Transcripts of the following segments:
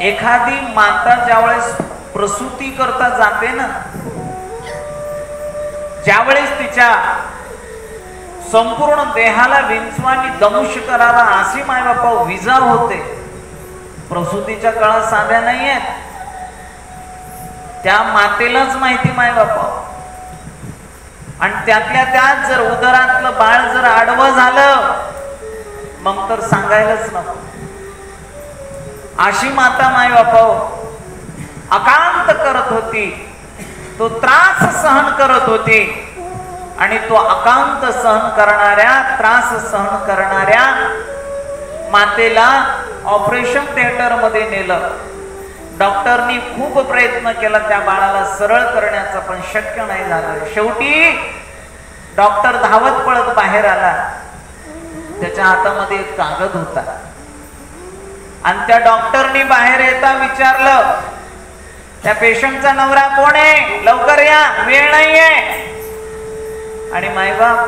एखादी माता ज्यावेळेस प्रसूती करता जाते ना, ज्यावेळेस तिच्या संपूर्ण देहाला विंचवानी दंश करावा अशी मायबापा विजा होते. प्रसूतीच्या काळात साध्या नाही आहेत, त्या मातेलाच माहिती मायबापा. आणि त्यातल्या त्यात जर उदरातलं बाळ जर आडवं झालं मग तर सांगायलाच नको. अशी माता मायबापा अकांत करत होती, तो त्रास सहन करत होती. आणि तो अकांत सहन करणाऱ्या, त्रास सहन करणाऱ्या मातेला ऑपरेशन थिएटर मध्ये नेलं. डॉक्टरनी खूप प्रयत्न केला त्या बाळाला सरळ करण्याचा, पण शक्य नाही झालं. शेवटी डॉक्टर धावत पळत बाहेर आला. त्याच्या हातामध्ये एक कागद होता आणि त्या डॉक्टरनी बाहेर येता विचारलं, त्या पेशंटचा नवरा कोण आहे, लवकर या, वेळ नाहीये. आणि मायबाप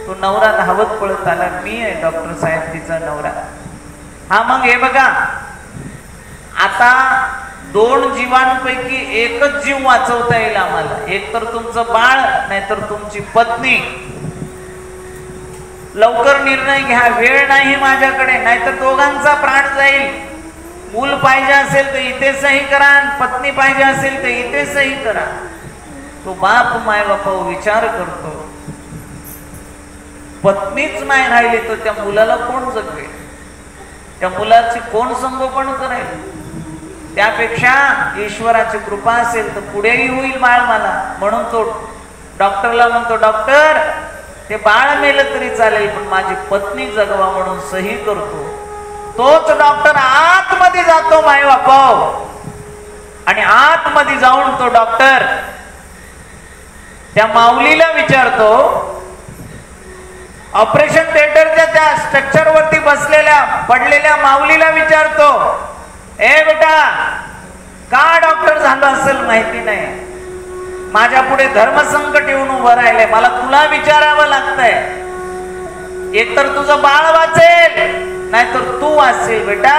तो नवरा धावत पळत आला, मी आहे डॉक्टर साहेब तिचा नवरा. हा मग हे बघा, आता 2 जीवांपैकी एकच जीव वाचवता येईल आम्हाला, एक तर तुमचं बाळ नाहीतर तुमची पत्नी. लवकर निर्णय घ्या, वेळ नाही माझ्याकडे, नाहीतर दोघांचा प्राण जाईल. मूल पाहिजे असेल तर इथे सही करा, पत्नी पाहिजे असेल तर इथे सही करा. तो बाप माय बापा विचार करतो, पत्नीच नाही राहिली तर त्या मुलाला कोण जगवेल, त्या मुलाची कोण संगोपन करेल. त्यापेक्षा ईश्वराची कृपा असेल तर पुढेही होईल बाळ मला. म्हणून तो डॉक्टरला म्हणतो, डॉक्टर ते बाळ मेलं तरी चालेल पण माझी पत्नी जगवा, म्हणून सही करतो. तोच डॉक्टर आतमध्ये जातो माय बापा, आणि आतमध्ये जाऊन तो डॉक्टर त्या माऊलीला विचारतो, ऑपरेशन थिएटरच्या त्या स्ट्रक्चर वरती बसलेल्या पडलेल्या माऊलीला विचारतो, ए बेटा का डॉक्टर झालं असेल माहिती नाही, माझ्या पुढे धर्मसंकट येऊन उभं राहिलंय, मला तुला विचारावं लागतंय. एकतर तुझं बाळ वाचेल नाहीतर तू वाचेल, बेटा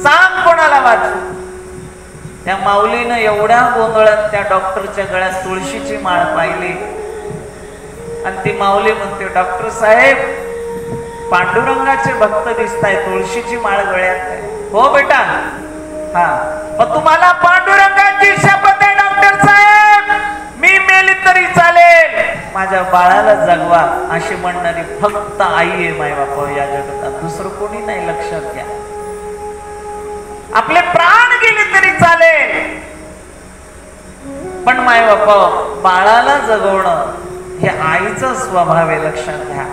सांग कोणाला वाचू. त्या माऊलीनं एवढ्या गोंधळात त्या डॉक्टरच्या गळ्यात तुळशीची माळ पाहिली आणि ती माऊली म्हणते, डॉक्टर साहेब पांडुरंगाचे भक्त दिसताय, तुळशीची माळ गळ्यात आहे. हो बेटा, हा मग तुम्हाला पांडुरंगाची शपथ आहे डॉक्टर साहेब, मी मेली तरी चालेल, माझ्या बाळाला जगवा, अशी म्हणणारी फक्त आई आहे माय बापा या जगतात, दुसरं कोणी नाही. लक्षात घ्या, आपले प्राण गेले तरी चालेल पण माय बापा बाळाला जगवणं हे आईचा स्वभाव आहे. लक्षात घ्या,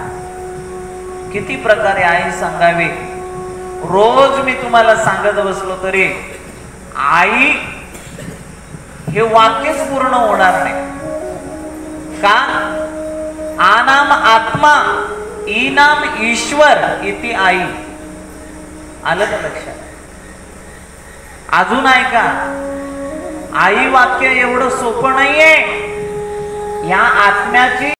किती प्रकारे आई सांगावी. रोज मी तुम्हाला सांगत बसलो तरी आई हे वाक्यच पूर्ण होणार नाही. का? आनाम आत्मा इनाम ईश्वर इति आई. आलं का लक्षात? अजून ऐका, आई वाक्य एवढं सोपं नाहीये. या आत्म्याची